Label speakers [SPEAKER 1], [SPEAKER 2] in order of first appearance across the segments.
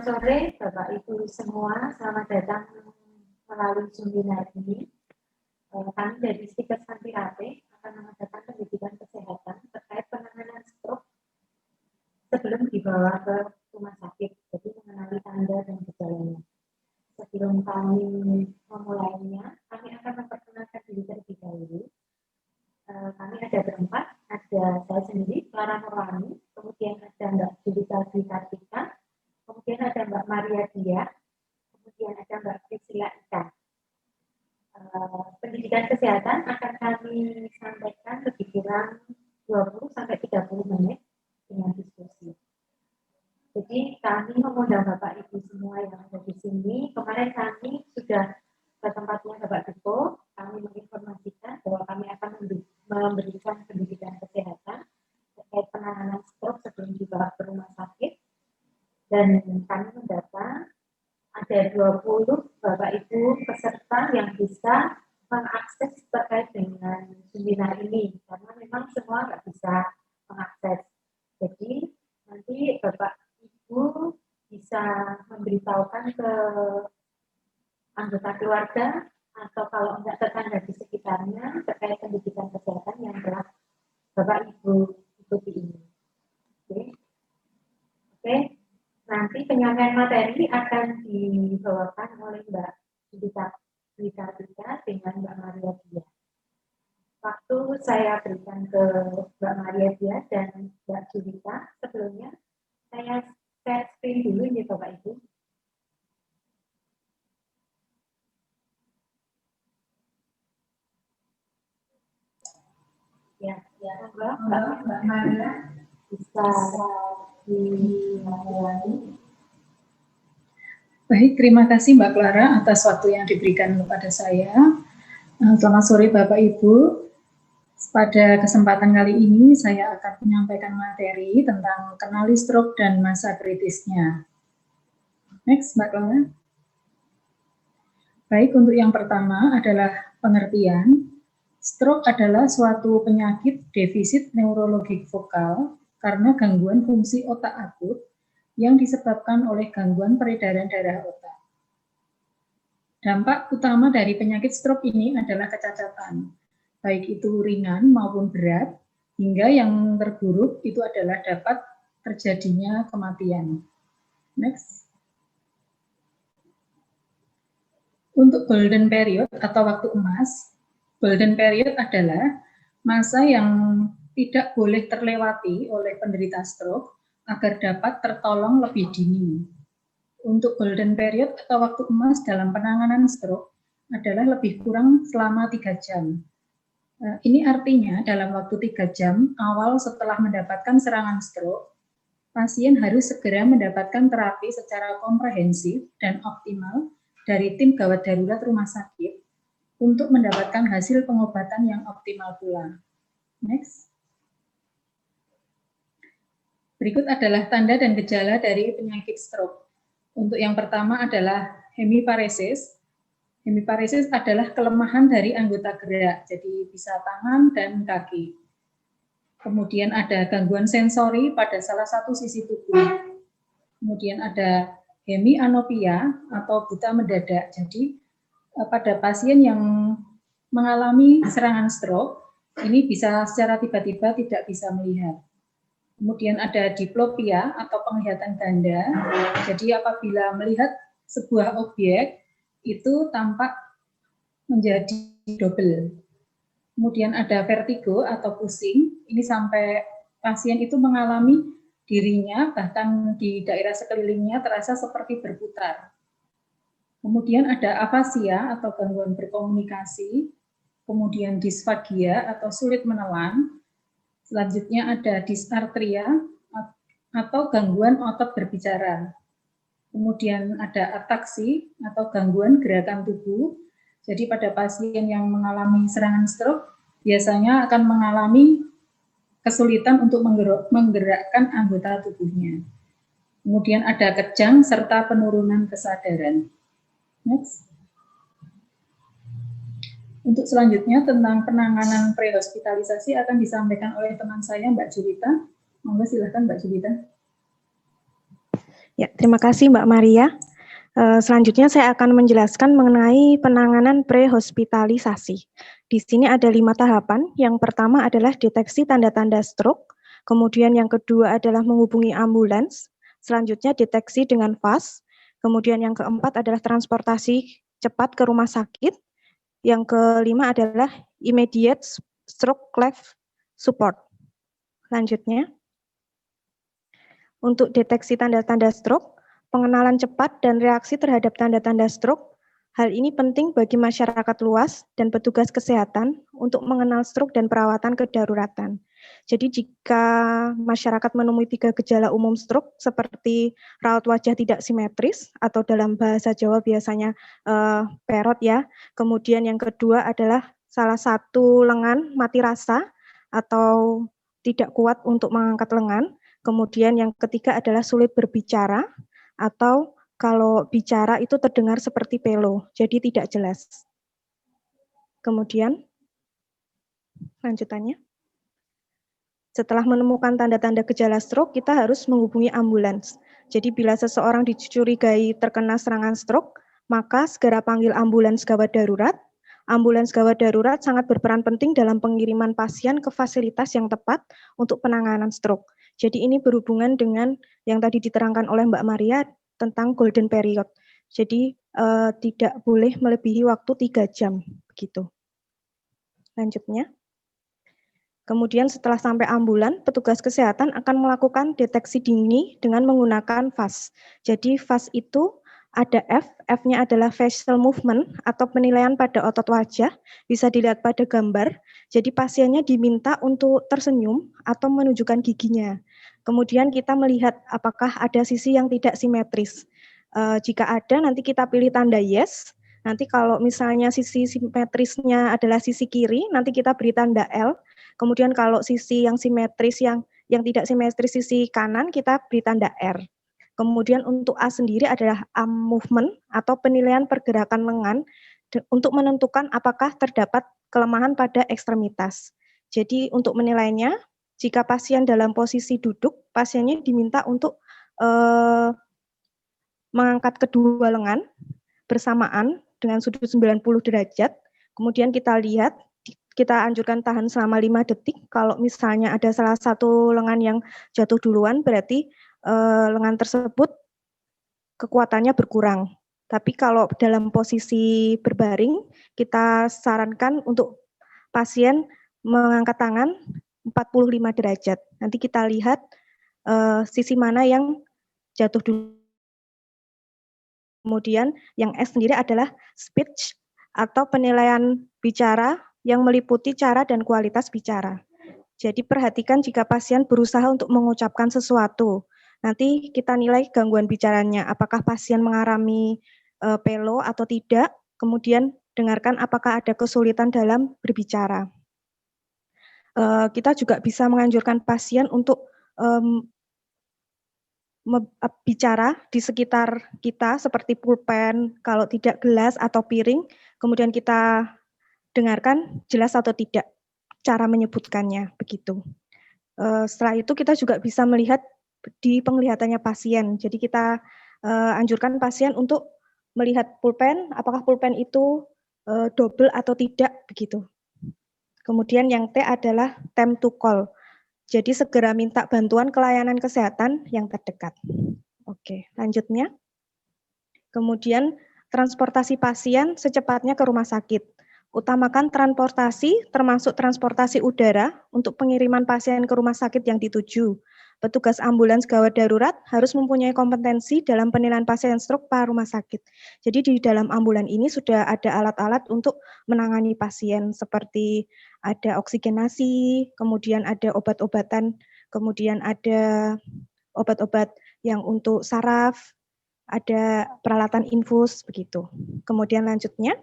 [SPEAKER 1] sore Bapak Ibu semua, selamat datang melalui Zoom webinar ini. Kami dari Stikes Antirate akan mengadakan pendidikan kesehatan terkait penanganan stroke sebelum dibawa ke rumah sakit, jadi mengenali tanda dan gejalanya. Sebelum kami memulainya, kami akan memperkenalkan diri terlebih dahulu. Kami ada berempat, ada saya sendiri, Clara Nurwani, kemudian ada Mbak Julita Dwi Kartika, kemudian ada Mbak Maria Dia, kemudian ada Mbak Priscilla Ika. Pendidikan kesehatan akan kami sampaikan lebih kurang 20-30 menit dengan diskusi. Jadi kami mengundang Bapak Ibu semua yang ada di sini. Kemarin kami sudah ke tempatnya Bapak Duko, kami menginformasikan bahwa kami akan memberikan pendidikan kesehatan terkait penanganan stroke sebelum dibawa ke rumah sakit. Dan kami mendata ada 20 Bapak Ibu peserta yang bisa mengakses terkait dengan seminar ini, karena memang semua nggak bisa mengakses. Jadi nanti Bapak Ibu bisa memberitahukan ke anggota keluarga atau kalau enggak tetangga di sekitarnya terkait pendidikan kesehatan yang telah Bapak Ibu ikuti ini. Oke. Nanti penyampaian materi akan dibawakan oleh Mbak Julita Dwi Kartika dengan Mbak Maria Dia. Waktu saya berikan ke Mbak Maria Dia dan Mbak Julita, sebelumnya saya share screen dulu ya Bapak Ibu. Ya, Mbak Maria bisa dimulai.
[SPEAKER 2] Baik, terima kasih Mbak Clara atas waktu yang diberikan kepada saya. Selamat sore Bapak Ibu. Pada kesempatan kali ini saya akan menyampaikan materi tentang kenali stroke dan masa kritisnya. Next, Mbak Clara. Baik, untuk yang pertama adalah pengertian. Stroke adalah suatu penyakit defisit neurologik vokal karena gangguan fungsi otak akut yang disebabkan oleh gangguan peredaran darah otak. Dampak utama dari penyakit stroke ini adalah kecacatan, baik itu ringan maupun berat, hingga yang terburuk itu adalah dapat terjadinya kematian. Next. Untuk golden period atau waktu emas, golden period adalah masa yang tidak boleh terlewati oleh penderita stroke agar dapat tertolong lebih dini. Untuk golden period atau waktu emas dalam penanganan stroke adalah lebih kurang selama 3 jam. Ini artinya dalam waktu 3 jam awal setelah mendapatkan serangan stroke, pasien harus segera mendapatkan terapi secara komprehensif dan optimal dari tim gawat darurat rumah sakit untuk mendapatkan hasil pengobatan yang optimal pula. Next. Berikut adalah tanda dan gejala dari penyakit stroke. Untuk yang pertama adalah hemiparesis. Hemiparesis adalah kelemahan dari anggota gerak, jadi bisa tangan dan kaki. Kemudian ada gangguan sensori pada salah satu sisi tubuh. Kemudian ada hemianopia atau buta mendadak. Jadi pada pasien yang mengalami serangan stroke, ini bisa secara tiba-tiba tidak bisa melihat. Kemudian ada diplopia atau penglihatan ganda. Jadi apabila melihat sebuah objek itu tampak menjadi double. Kemudian ada vertigo atau pusing. Ini sampai pasien itu mengalami dirinya bahkan di daerah sekelilingnya terasa seperti berputar. Kemudian ada afasia atau gangguan berkomunikasi. Kemudian disfagia atau sulit menelan. Selanjutnya ada dysarthria atau gangguan otot berbicara. Kemudian ada ataksi atau gangguan gerakan tubuh. Jadi pada pasien yang mengalami serangan stroke biasanya akan mengalami kesulitan untuk menggerakkan anggota tubuhnya. Kemudian ada kejang serta penurunan kesadaran. Next. Untuk selanjutnya tentang penanganan prehospitalisasi akan disampaikan oleh teman saya Mbak Julita. Monggo silakan Mbak Julita.
[SPEAKER 3] Ya, terima kasih Mbak Maria. Selanjutnya saya akan menjelaskan mengenai penanganan prehospitalisasi. Di sini ada 5 tahapan. Yang pertama adalah deteksi tanda-tanda stroke, kemudian yang kedua adalah menghubungi ambulans, selanjutnya deteksi dengan FAST, kemudian yang keempat adalah transportasi cepat ke rumah sakit, yang kelima adalah immediate stroke life support. Selanjutnya, untuk deteksi tanda-tanda stroke, pengenalan cepat dan reaksi terhadap tanda-tanda stroke, hal ini penting bagi masyarakat luas dan petugas kesehatan untuk mengenal stroke dan perawatan kedaruratan. Jadi jika masyarakat menemui 3 gejala umum stroke seperti raut wajah tidak simetris atau dalam bahasa Jawa biasanya perot ya. Kemudian yang kedua adalah salah satu lengan mati rasa atau tidak kuat untuk mengangkat lengan. Kemudian yang ketiga adalah sulit berbicara atau kalau bicara itu terdengar seperti pelo, jadi tidak jelas. Kemudian lanjutannya. Setelah menemukan tanda-tanda gejala stroke, kita harus menghubungi ambulans. Jadi bila seseorang dicurigai terkena serangan stroke, maka segera panggil ambulans gawat darurat. Ambulans gawat darurat sangat berperan penting dalam pengiriman pasien ke fasilitas yang tepat untuk penanganan stroke. Jadi ini berhubungan dengan yang tadi diterangkan oleh Mbak Maria tentang golden period. Jadi tidak boleh melebihi waktu 3 jam begitu. Lanjutnya. Kemudian setelah sampai ambulan, petugas kesehatan akan melakukan deteksi dini dengan menggunakan FAST. Jadi FAST itu ada F, F-nya adalah facial movement atau penilaian pada otot wajah, bisa dilihat pada gambar. Jadi pasiennya diminta untuk tersenyum atau menunjukkan giginya. Kemudian kita melihat apakah ada sisi yang tidak simetris. Jika ada, nanti kita pilih tanda yes. Nanti kalau misalnya sisi simetrisnya adalah sisi kiri, nanti kita beri tanda L. Kemudian kalau sisi yang simetris, yang tidak simetris sisi kanan, kita beri tanda R. Kemudian untuk A sendiri adalah arm movement atau penilaian pergerakan lengan untuk menentukan apakah terdapat kelemahan pada ekstremitas. Jadi untuk menilainya, jika pasien dalam posisi duduk, pasiennya diminta untuk mengangkat kedua lengan bersamaan dengan sudut 90 derajat. Kemudian kita lihat, kita anjurkan tahan selama 5 detik. Kalau misalnya ada salah satu lengan yang jatuh duluan, berarti lengan tersebut kekuatannya berkurang. Tapi kalau dalam posisi berbaring, kita sarankan untuk pasien mengangkat tangan 45 derajat. Nanti kita lihat sisi mana yang jatuh dulu. Kemudian yang S sendiri adalah speech atau penilaian bicara yang meliputi cara dan kualitas bicara. Jadi perhatikan jika pasien berusaha untuk mengucapkan sesuatu. Nanti kita nilai gangguan bicaranya, apakah pasien mengalami pelo atau tidak, kemudian dengarkan apakah ada kesulitan dalam berbicara. Kita juga bisa menganjurkan pasien untuk bicara di sekitar kita seperti pulpen, kalau tidak gelas atau piring, kemudian kita dengarkan jelas atau tidak cara menyebutkannya begitu. Setelah itu kita juga bisa melihat di penglihatannya pasien. Jadi kita anjurkan pasien untuk melihat pulpen, apakah pulpen itu double atau tidak begitu. Kemudian yang T adalah time to call. Jadi segera minta bantuan ke layanan kesehatan yang terdekat. Oke, lanjutnya. Kemudian transportasi pasien secepatnya ke rumah sakit. Utamakan transportasi termasuk transportasi udara untuk pengiriman pasien ke rumah sakit yang dituju. Petugas ambulans gawat darurat harus mempunyai kompetensi dalam penilaian pasien stroke para rumah sakit. Jadi di dalam ambulan ini sudah ada alat-alat untuk menangani pasien seperti ada oksigenasi, kemudian ada obat-obatan, kemudian ada obat-obat yang untuk saraf, ada peralatan infus begitu. Kemudian lanjutnya,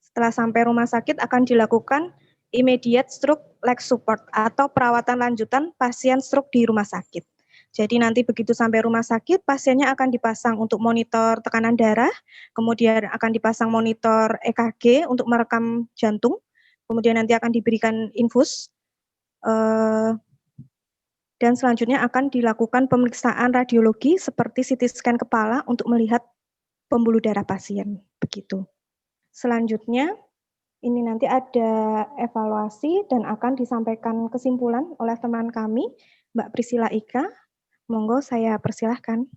[SPEAKER 3] setelah sampai rumah sakit akan dilakukan immediate stroke life support atau perawatan lanjutan pasien stroke di rumah sakit. Jadi nanti begitu sampai rumah sakit, pasiennya akan dipasang untuk monitor tekanan darah, kemudian akan dipasang monitor EKG untuk merekam jantung, kemudian nanti akan diberikan infus. Dan selanjutnya akan dilakukan pemeriksaan radiologi seperti CT scan kepala untuk melihat pembuluh darah pasien. Begitu. Selanjutnya, ini nanti ada evaluasi dan akan disampaikan kesimpulan oleh teman kami, Mbak Priscilla Ika. Monggo saya persilahkan.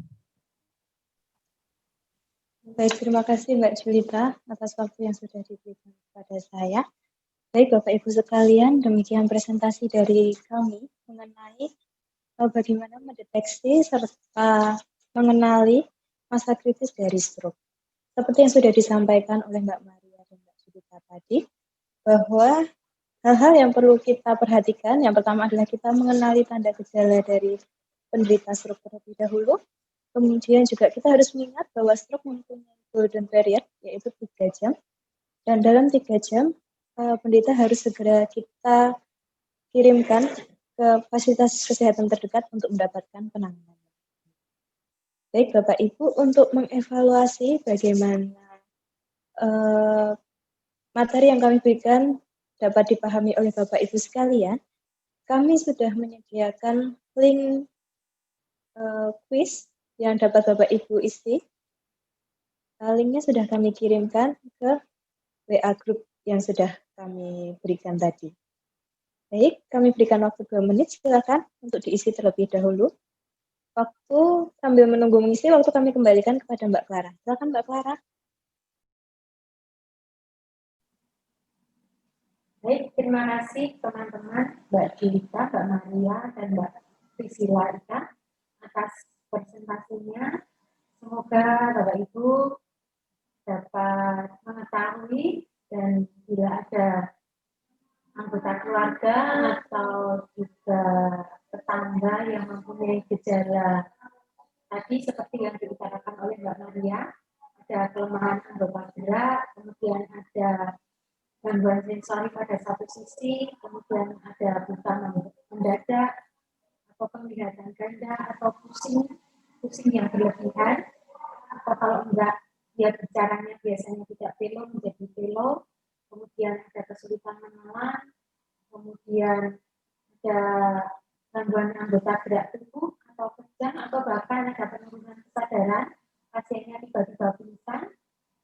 [SPEAKER 4] Baik, terima kasih Mbak Julita atas waktu yang sudah diberikan kepada saya. Baik, Bapak Ibu sekalian, demikian presentasi dari kami mengenai bagaimana mendeteksi serta mengenali masa kritis dari stroke. Seperti yang sudah disampaikan oleh Mbak Maria dan Mbak Julita tadi, bahwa hal-hal yang perlu kita perhatikan, yang pertama adalah kita mengenali tanda gejala dari penderita stroke terlebih dahulu. Kemudian juga kita harus mengingat bahwa stroke mempunyai golden period, yaitu 3 jam. Dan dalam 3 jam, penderita harus segera kita kirimkan ke fasilitas kesehatan terdekat untuk mendapatkan penanganan. Baik, Bapak Ibu, untuk mengevaluasi bagaimana materi yang kami berikan dapat dipahami oleh Bapak Ibu sekalian, kami sudah menyediakan link quiz yang dapat Bapak Ibu isi. Linknya sudah kami kirimkan ke WA group yang sudah kami berikan tadi. Baik, kami berikan waktu 2 menit, silakan untuk diisi terlebih dahulu. Waktu sambil menunggu mengisi, waktu kami kembalikan kepada Mbak Clara. Silakan Mbak Clara.
[SPEAKER 1] Baik, terima kasih teman-teman, Mbak Julita, Mbak Maria, dan Mbak Priscilla Ika atas presentasinya. Semoga Bapak Ibu dapat mengetahui dan bila ada anggota keluarga atau juga tetangga yang mempunyai gejala tadi seperti yang dibicarakan oleh Mbak Maria, ada kelemahan anggota gerak, kemudian ada gangguan sensori pada satu sisi, kemudian ada buta mendadak, atau penglihatan ganda, atau pusing yang berlebihan, atau kalau enggak dia bicaranya biasanya tidak pelo menjadi pelo, kemudian ada kesulitan menelan, kemudian ada gangguan anggota gerak tubuh atau kejang, atau bahkan ada penurunan kesadaran, pasiennya tiba-tiba pingsan.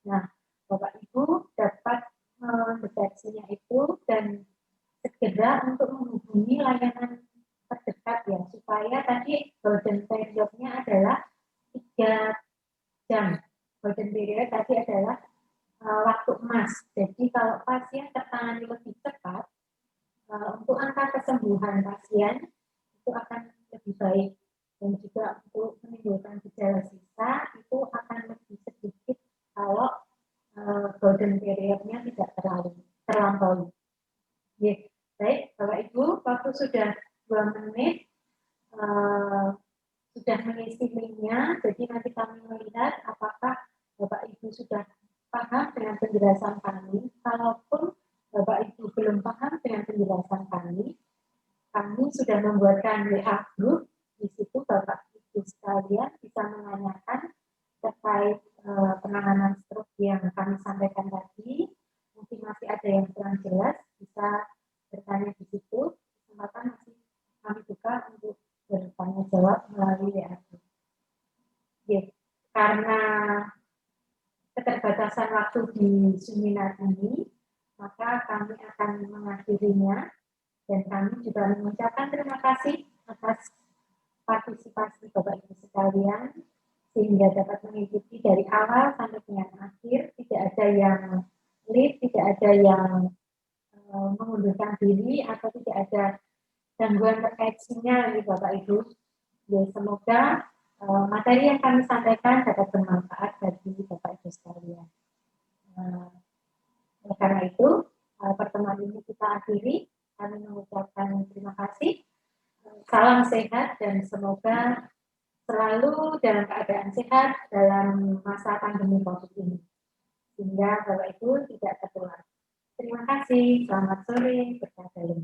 [SPEAKER 1] Nah, Bapak Ibu dapat mendeteksinya itu dan segera untuk menghubungi layanan terdekat ya, supaya tadi golden period-nya adalah 3 jam. Golden period tadi adalah waktu emas. Jadi kalau pasien tertangani lebih cepat, untuk angka kesembuhan pasien itu akan lebih baik, dan juga untuk menimbulkan gejala sisa itu akan lebih sedikit kalau golden period-nya tidak terlampaui. Baik, Bapak Ibu, waktu sudah 2 menit, sudah mengisi linknya, jadi nanti kami melihat apakah Bapak Ibu sudah paham dengan penjelasan kami. Kalaupun Bapak Ibu belum paham dengan penjelasan kami sudah membuatkan WA group. Di situ Bapak Ibu sekalian bisa menanyakan terkait penanganan stroke yang kami sampaikan tadi. Mungkin masih ada yang kurang jelas, bisa bertanya di situ. Kesempatan masih kami buka untuk bertanya jawab melalui WA group. Karena keterbatasan waktu di seminar ini, maka kami akan mengakhirinya, dan kami juga mengucapkan terima kasih atas partisipasi Bapak Ibu sekalian, sehingga dapat mengikuti dari awal sampai dengan akhir, tidak ada yang leave, tidak ada yang mengundurkan diri, atau tidak ada gangguan terkait sinyal, Bapak Ibu. Ya, semoga materi yang kami sampaikan dapat bermanfaat bagi Bapak Ibu sekalian. Karena itu, pertemuan ini kita akhiri. Kami mengucapkan terima kasih. Salam sehat dan semoga selalu dalam keadaan sehat dalam masa pandemi COVID ini, sehingga Bapak Ibu tidak tertular. Terima kasih. Selamat sore. Berkah dalam.